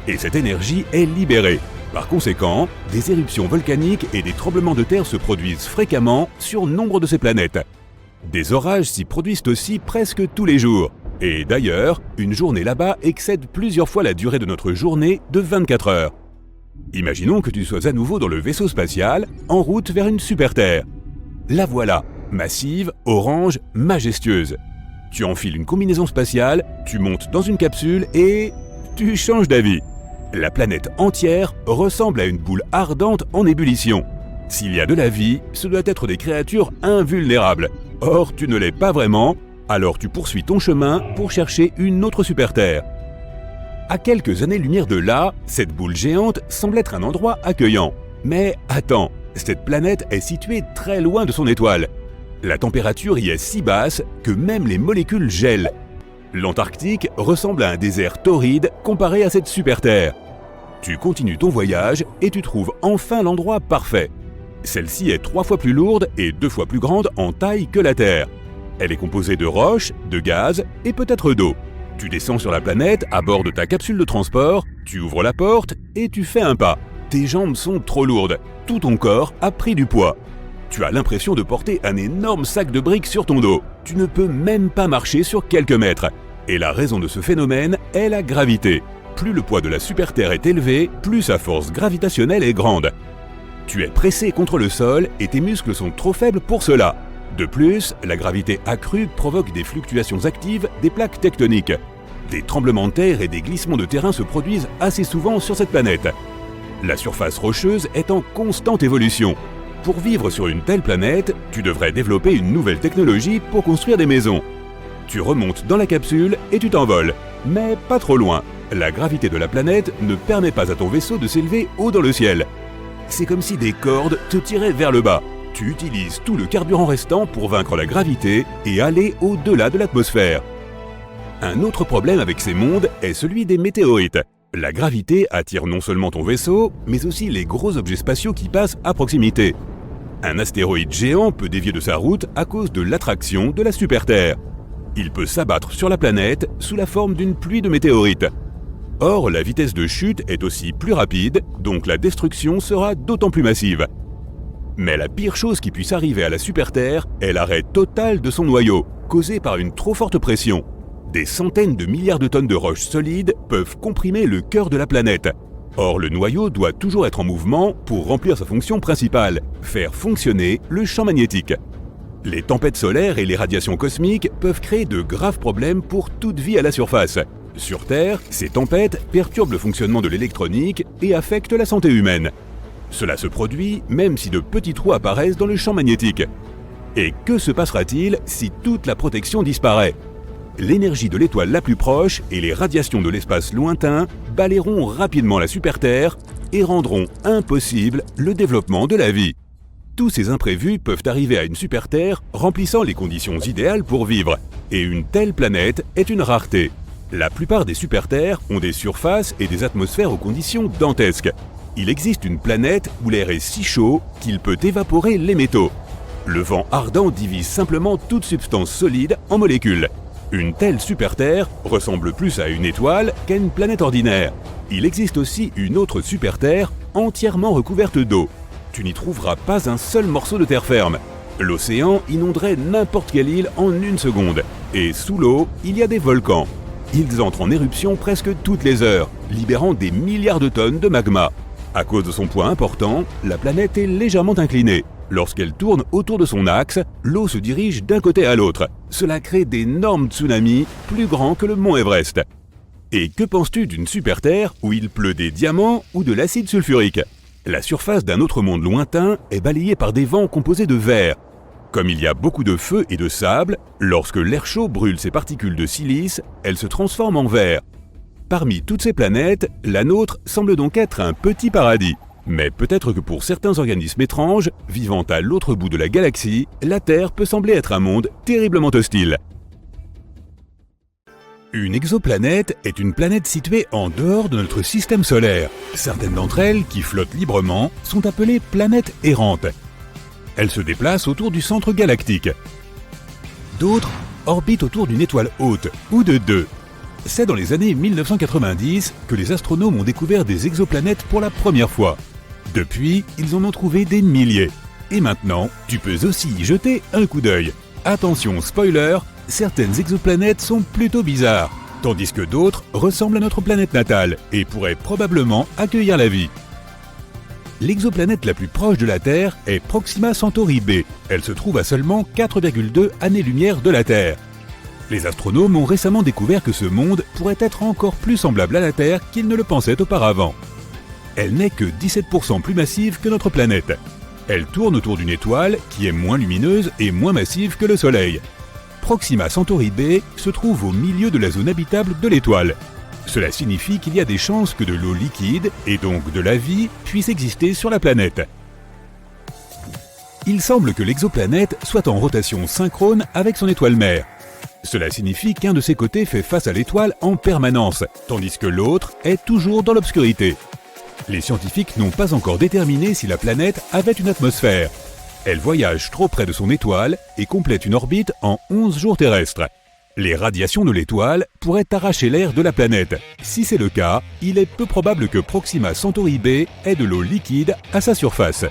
Et cette énergie est libérée. Par conséquent, des éruptions volcaniques et des tremblements de terre se produisent fréquemment sur nombre de ces planètes. Des orages s'y produisent aussi presque tous les jours. Et d'ailleurs, une journée là-bas excède plusieurs fois la durée de notre journée de 24 heures. Imaginons que tu sois à nouveau dans le vaisseau spatial, en route vers une super-terre. La voilà, massive, orange, majestueuse. Tu enfiles une combinaison spatiale, tu montes dans une capsule et tu changes d'avis. La planète entière ressemble à une boule ardente en ébullition. S'il y a de la vie, ce doit être des créatures invulnérables. Or, tu ne l'es pas vraiment. Alors tu poursuis ton chemin pour chercher une autre super-terre. À quelques années-lumière de là, cette boule géante semble être un endroit accueillant. Mais attends, cette planète est située très loin de son étoile. La température y est si basse que même les molécules gèlent. L'Antarctique ressemble à un désert torride comparé à cette super-terre. Tu continues ton voyage et tu trouves enfin l'endroit parfait. Celle-ci est 3 fois plus lourde et 2 fois plus grande en taille que la Terre. Elle est composée de roches, de gaz et peut-être d'eau. Tu descends sur la planète à bord de ta capsule de transport, tu ouvres la porte et tu fais un pas. Tes jambes sont trop lourdes, tout ton corps a pris du poids. Tu as l'impression de porter un énorme sac de briques sur ton dos. Tu ne peux même pas marcher sur quelques mètres. Et la raison de ce phénomène est la gravité. Plus le poids de la super-terre est élevé, plus sa force gravitationnelle est grande. Tu es pressé contre le sol et tes muscles sont trop faibles pour cela. De plus, la gravité accrue provoque des fluctuations actives des plaques tectoniques. Des tremblements de terre et des glissements de terrain se produisent assez souvent sur cette planète. La surface rocheuse est en constante évolution. Pour vivre sur une telle planète, tu devrais développer une nouvelle technologie pour construire des maisons. Tu remontes dans la capsule et tu t'envoles, mais pas trop loin. La gravité de la planète ne permet pas à ton vaisseau de s'élever haut dans le ciel. C'est comme si des cordes te tiraient vers le bas. Tu utilises tout le carburant restant pour vaincre la gravité et aller au-delà de l'atmosphère. Un autre problème avec ces mondes est celui des météorites. La gravité attire non seulement ton vaisseau, mais aussi les gros objets spatiaux qui passent à proximité. Un astéroïde géant peut dévier de sa route à cause de l'attraction de la super-terre. Il peut s'abattre sur la planète sous la forme d'une pluie de météorites. Or, la vitesse de chute est aussi plus rapide, donc la destruction sera d'autant plus massive. Mais la pire chose qui puisse arriver à la super-terre est l'arrêt total de son noyau, causé par une trop forte pression. Des centaines de milliards de tonnes de roches solides peuvent comprimer le cœur de la planète. Or, le noyau doit toujours être en mouvement pour remplir sa fonction principale, faire fonctionner le champ magnétique. Les tempêtes solaires et les radiations cosmiques peuvent créer de graves problèmes pour toute vie à la surface. Sur Terre, ces tempêtes perturbent le fonctionnement de l'électronique et affectent la santé humaine. Cela se produit même si de petits trous apparaissent dans le champ magnétique. Et que se passera-t-il si toute la protection disparaît ? L'énergie de l'étoile la plus proche et les radiations de l'espace lointain balayeront rapidement la super-terre et rendront impossible le développement de la vie. Tous ces imprévus peuvent arriver à une super-Terre remplissant les conditions idéales pour vivre, et une telle planète est une rareté. La plupart des super-Terres ont des surfaces et des atmosphères aux conditions dantesques. Il existe une planète où l'air est si chaud qu'il peut évaporer les métaux. Le vent ardent divise simplement toute substance solide en molécules. Une telle super-Terre ressemble plus à une étoile qu'à une planète ordinaire. Il existe aussi une autre super-Terre entièrement recouverte d'eau. Tu n'y trouveras pas un seul morceau de terre ferme. L'océan inonderait n'importe quelle île en une seconde. Et sous l'eau, il y a des volcans. Ils entrent en éruption presque toutes les heures, libérant des milliards de tonnes de magma. À cause de son poids important, la planète est légèrement inclinée. Lorsqu'elle tourne autour de son axe, l'eau se dirige d'un côté à l'autre. Cela crée d'énormes tsunamis plus grands que le mont Everest. Et que penses-tu d'une super-Terre où il pleut des diamants ou de l'acide sulfurique? La surface d'un autre monde lointain est balayée par des vents composés de verre. Comme il y a beaucoup de feu et de sable, lorsque l'air chaud brûle ces particules de silice, elles se transforment en verre. Parmi toutes ces planètes, la nôtre semble donc être un petit paradis. Mais peut-être que pour certains organismes étranges, vivant à l'autre bout de la galaxie, la Terre peut sembler être un monde terriblement hostile. Une exoplanète est une planète située en dehors de notre système solaire. Certaines d'entre elles, qui flottent librement, sont appelées planètes errantes. Elles se déplacent autour du centre galactique. D'autres orbitent autour d'une étoile haute, ou de deux. C'est dans les années 1990 que les astronomes ont découvert des exoplanètes pour la première fois. Depuis, ils en ont trouvé des milliers. Et maintenant, tu peux aussi y jeter un coup d'œil. Attention, spoiler, certaines exoplanètes sont plutôt bizarres, tandis que d'autres ressemblent à notre planète natale et pourraient probablement accueillir la vie. L'exoplanète la plus proche de la Terre est Proxima Centauri b. Elle se trouve à seulement 4,2 années-lumière de la Terre. Les astronomes ont récemment découvert que ce monde pourrait être encore plus semblable à la Terre qu'ils ne le pensaient auparavant. Elle n'est que 17% plus massive que notre planète. Elle tourne autour d'une étoile qui est moins lumineuse et moins massive que le Soleil. Proxima Centauri b se trouve au milieu de la zone habitable de l'étoile. Cela signifie qu'il y a des chances que de l'eau liquide, et donc de la vie, puisse exister sur la planète. Il semble que l'exoplanète soit en rotation synchrone avec son étoile mère. Cela signifie qu'un de ses côtés fait face à l'étoile en permanence, tandis que l'autre est toujours dans l'obscurité. Les scientifiques n'ont pas encore déterminé si la planète avait une atmosphère. Elle voyage trop près de son étoile et complète une orbite en 11 jours terrestres. Les radiations de l'étoile pourraient arracher l'air de la planète. Si c'est le cas, il est peu probable que Proxima Centauri b ait de l'eau liquide à sa surface.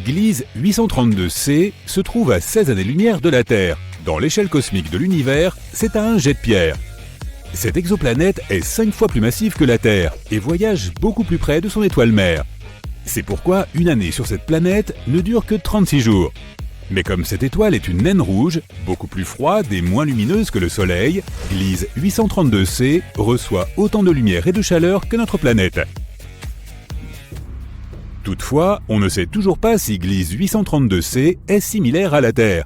Gliese 832c se trouve à 16 années-lumière de la Terre. Dans l'échelle cosmique de l'univers, c'est à un jet de pierre. Cette exoplanète est 5 fois plus massive que la Terre et voyage beaucoup plus près de son étoile mère. C'est pourquoi une année sur cette planète ne dure que 36 jours. Mais comme cette étoile est une naine rouge, beaucoup plus froide et moins lumineuse que le Soleil, Gliese 832c reçoit autant de lumière et de chaleur que notre planète. Toutefois, on ne sait toujours pas si Gliese 832c est similaire à la Terre.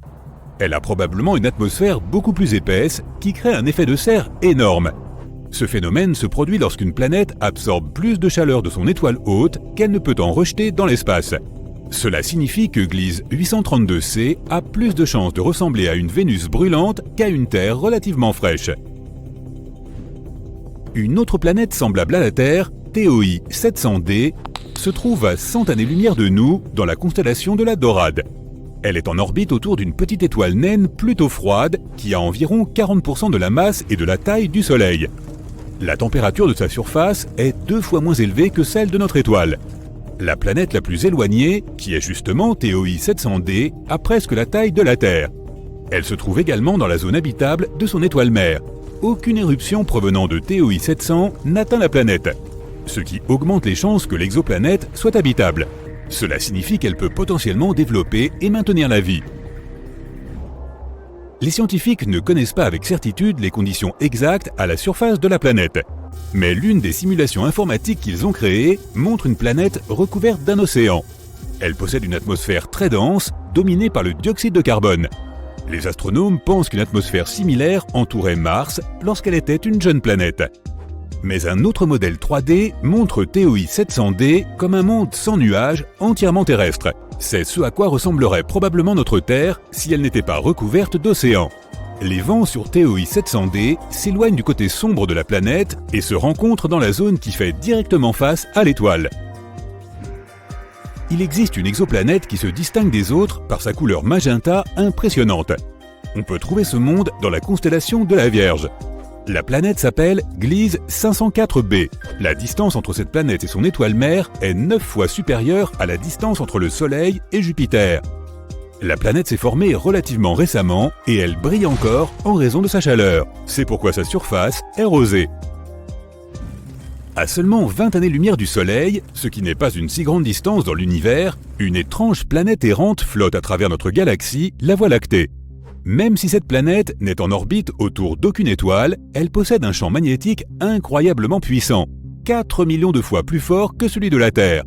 Elle a probablement une atmosphère beaucoup plus épaisse qui crée un effet de serre énorme. Ce phénomène se produit lorsqu'une planète absorbe plus de chaleur de son étoile haute qu'elle ne peut en rejeter dans l'espace. Cela signifie que Gliese 832c a plus de chances de ressembler à une Vénus brûlante qu'à une Terre relativement fraîche. Une autre planète semblable à la Terre, TOI 700d, se trouve à 100 années-lumière de nous dans la constellation de la Dorade. Elle est en orbite autour d'une petite étoile naine plutôt froide qui a environ 40% de la masse et de la taille du Soleil. La température de sa surface est 2 fois moins élevée que celle de notre étoile. La planète la plus éloignée, qui est justement TOI 700d, a presque la taille de la Terre. Elle se trouve également dans la zone habitable de son étoile mère. Aucune éruption provenant de TOI 700 n'atteint la planète, ce qui augmente les chances que l'exoplanète soit habitable. Cela signifie qu'elle peut potentiellement développer et maintenir la vie. Les scientifiques ne connaissent pas avec certitude les conditions exactes à la surface de la planète. Mais l'une des simulations informatiques qu'ils ont créées montre une planète recouverte d'un océan. Elle possède une atmosphère très dense, dominée par le dioxyde de carbone. Les astronomes pensent qu'une atmosphère similaire entourait Mars lorsqu'elle était une jeune planète. Mais un autre modèle 3D montre TOI 700D comme un monde sans nuages, entièrement terrestre. C'est ce à quoi ressemblerait probablement notre Terre si elle n'était pas recouverte d'océans. Les vents sur TOI 700D s'éloignent du côté sombre de la planète et se rencontrent dans la zone qui fait directement face à l'étoile. Il existe une exoplanète qui se distingue des autres par sa couleur magenta impressionnante. On peut trouver ce monde dans la constellation de la Vierge. La planète s'appelle Gliese 504b. La distance entre cette planète et son étoile mère est 9 fois supérieure à la distance entre le Soleil et Jupiter. La planète s'est formée relativement récemment et elle brille encore en raison de sa chaleur. C'est pourquoi sa surface est rosée. À seulement 20 années-lumière du Soleil, ce qui n'est pas une si grande distance dans l'univers, une étrange planète errante flotte à travers notre galaxie, la Voie lactée. Même si cette planète n'est en orbite autour d'aucune étoile, elle possède un champ magnétique incroyablement puissant, 4 millions de fois plus fort que celui de la Terre.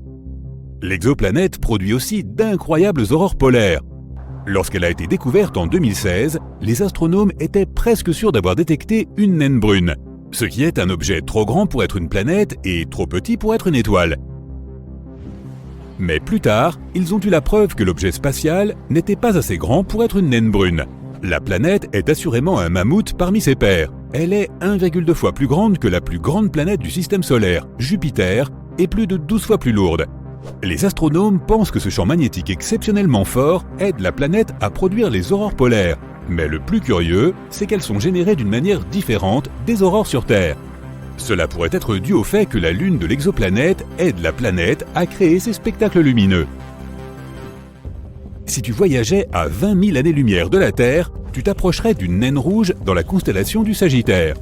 L'exoplanète produit aussi d'incroyables aurores polaires. Lorsqu'elle a été découverte en 2016, les astronomes étaient presque sûrs d'avoir détecté une naine brune, ce qui est un objet trop grand pour être une planète et trop petit pour être une étoile. Mais plus tard, ils ont eu la preuve que l'objet spatial n'était pas assez grand pour être une naine brune. La planète est assurément un mammouth parmi ses pairs. Elle est 1,2 fois plus grande que la plus grande planète du système solaire, Jupiter, et plus de 12 fois plus lourde. Les astronomes pensent que ce champ magnétique exceptionnellement fort aide la planète à produire les aurores polaires. Mais le plus curieux, c'est qu'elles sont générées d'une manière différente des aurores sur Terre. Cela pourrait être dû au fait que la lune de l'exoplanète aide la planète à créer ces spectacles lumineux. Si tu voyageais à 20 000 années-lumière de la Terre, tu t'approcherais d'une naine rouge dans la constellation du Sagittaire.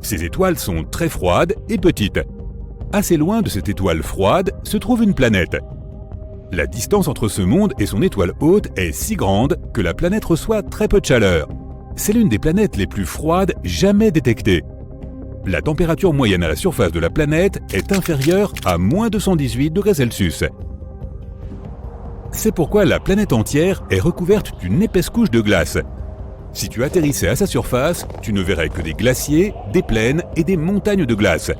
Ces étoiles sont très froides et petites. Assez loin de cette étoile froide se trouve une planète. La distance entre ce monde et son étoile haute est si grande que la planète reçoit très peu de chaleur. C'est l'une des planètes les plus froides jamais détectées. La température moyenne à la surface de la planète est inférieure à moins 218 degrés Celsius. C'est pourquoi la planète entière est recouverte d'une épaisse couche de glace. Si tu atterrissais à sa surface, tu ne verrais que des glaciers, des plaines et des montagnes de glace.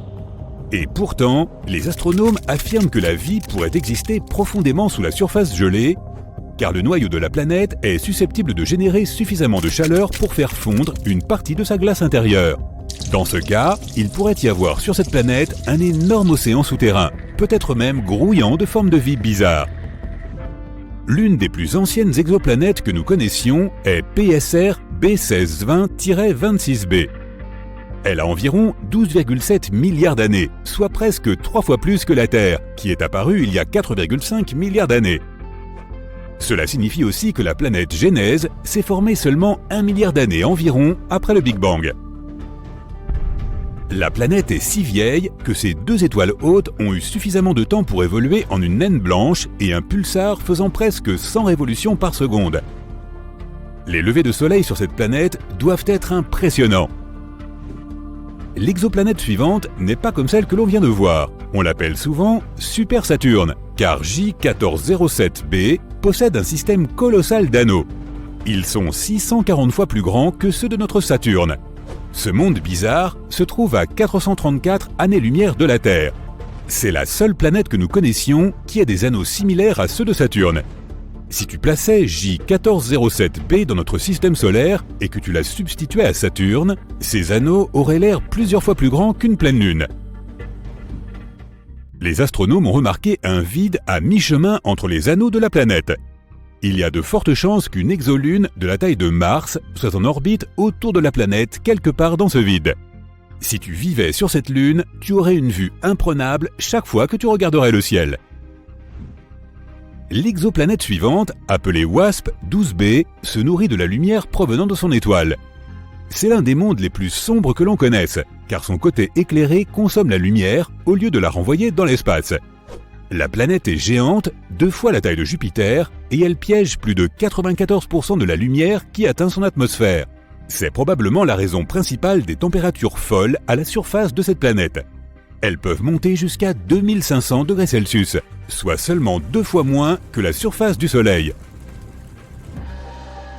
Et pourtant, les astronomes affirment que la vie pourrait exister profondément sous la surface gelée, car le noyau de la planète est susceptible de générer suffisamment de chaleur pour faire fondre une partie de sa glace intérieure. Dans ce cas, il pourrait y avoir sur cette planète un énorme océan souterrain, peut-être même grouillant de formes de vie bizarres. L'une des plus anciennes exoplanètes que nous connaissions est PSR B1620-26b. Elle a environ 12,7 milliards d'années, soit presque 3 fois plus que la Terre, qui est apparue il y a 4,5 milliards d'années. Cela signifie aussi que la planète Genèse s'est formée seulement 1 milliard d'années environ après le Big Bang. La planète est si vieille que ses deux étoiles hautes ont eu suffisamment de temps pour évoluer en une naine blanche et un pulsar faisant presque 100 révolutions par seconde. Les levées de soleil sur cette planète doivent être impressionnants. L'exoplanète suivante n'est pas comme celle que l'on vient de voir. On l'appelle souvent Super Saturne, car J1407b possède un système colossal d'anneaux. Ils sont 640 fois plus grands que ceux de notre Saturne. Ce monde bizarre se trouve à 434 années-lumière de la Terre. C'est la seule planète que nous connaissions qui a des anneaux similaires à ceux de Saturne. Si tu plaçais J1407b dans notre système solaire et que tu la substituais à Saturne, ces anneaux auraient l'air plusieurs fois plus grands qu'une pleine lune. Les astronomes ont remarqué un vide à mi-chemin entre les anneaux de la planète. Il y a de fortes chances qu'une exolune de la taille de Mars soit en orbite autour de la planète quelque part dans ce vide. Si tu vivais sur cette lune, tu aurais une vue imprenable chaque fois que tu regarderais le ciel. L'exoplanète suivante, appelée WASP-12b, se nourrit de la lumière provenant de son étoile. C'est l'un des mondes les plus sombres que l'on connaisse, car son côté éclairé consomme la lumière au lieu de la renvoyer dans l'espace. La planète est géante, 2 fois la taille de Jupiter, et elle piège plus de 94% de la lumière qui atteint son atmosphère. C'est probablement la raison principale des températures folles à la surface de cette planète. Elles peuvent monter jusqu'à 2500 degrés Celsius, soit seulement 2 fois moins que la surface du Soleil.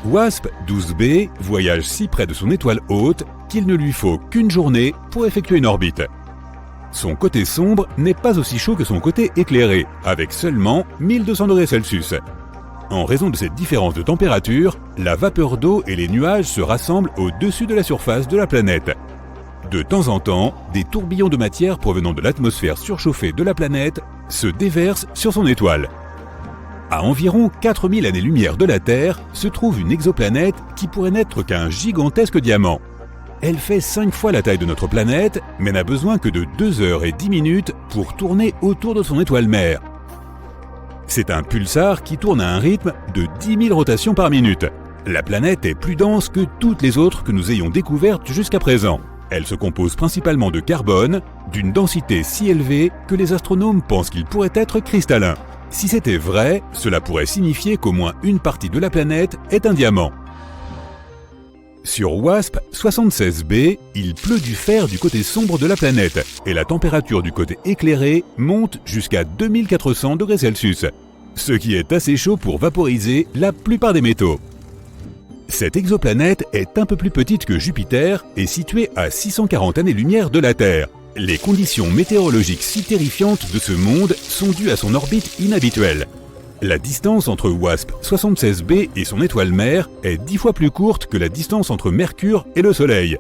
WASP-12b voyage si près de son étoile haute qu'il ne lui faut qu'une journée pour effectuer une orbite. Son côté sombre n'est pas aussi chaud que son côté éclairé, avec seulement 1200 degrés Celsius. En raison de cette différence de température, la vapeur d'eau et les nuages se rassemblent au-dessus de la surface de la planète. De temps en temps, des tourbillons de matière provenant de l'atmosphère surchauffée de la planète se déversent sur son étoile. À environ 4000 années-lumière de la Terre se trouve une exoplanète qui pourrait n'être qu'un gigantesque diamant. Elle fait 5 fois la taille de notre planète, mais n'a besoin que de 2 heures et 10 minutes pour tourner autour de son étoile mère. C'est un pulsar qui tourne à un rythme de 10 000 rotations par minute. La planète est plus dense que toutes les autres que nous ayons découvertes jusqu'à présent. Elle se compose principalement de carbone, d'une densité si élevée que les astronomes pensent qu'il pourrait être cristallin. Si c'était vrai, cela pourrait signifier qu'au moins une partie de la planète est un diamant. Sur WASP-76b, il pleut du fer du côté sombre de la planète et la température du côté éclairé monte jusqu'à 2400 degrés Celsius, ce qui est assez chaud pour vaporiser la plupart des métaux. Cette exoplanète est un peu plus petite que Jupiter et située à 640 années-lumière de la Terre. Les conditions météorologiques si terrifiantes de ce monde sont dues à son orbite inhabituelle. La distance entre WASP-76b et son étoile mère est 10 fois plus courte que la distance entre Mercure et le Soleil.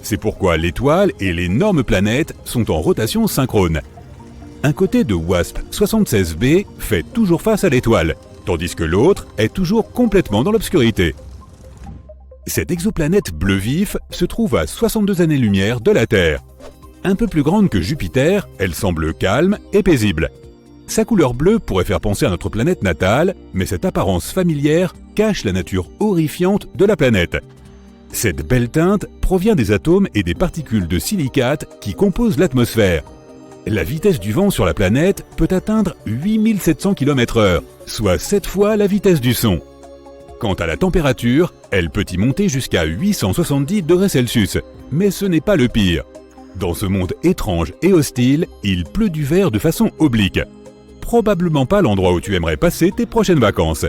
C'est pourquoi l'étoile et l'énorme planète sont en rotation synchrone. Un côté de WASP-76b fait toujours face à l'étoile, tandis que l'autre est toujours complètement dans l'obscurité. Cette exoplanète bleu vif se trouve à 62 années-lumière de la Terre. Un peu plus grande que Jupiter, elle semble calme et paisible. Sa couleur bleue pourrait faire penser à notre planète natale, mais cette apparence familière cache la nature horrifiante de la planète. Cette belle teinte provient des atomes et des particules de silicate qui composent l'atmosphère. La vitesse du vent sur la planète peut atteindre 8700 km/h, soit 7 fois la vitesse du son. Quant à la température, elle peut y monter jusqu'à 870 degrés Celsius, mais ce n'est pas le pire. Dans ce monde étrange et hostile, il pleut du verre de façon oblique. Probablement pas l'endroit où tu aimerais passer tes prochaines vacances.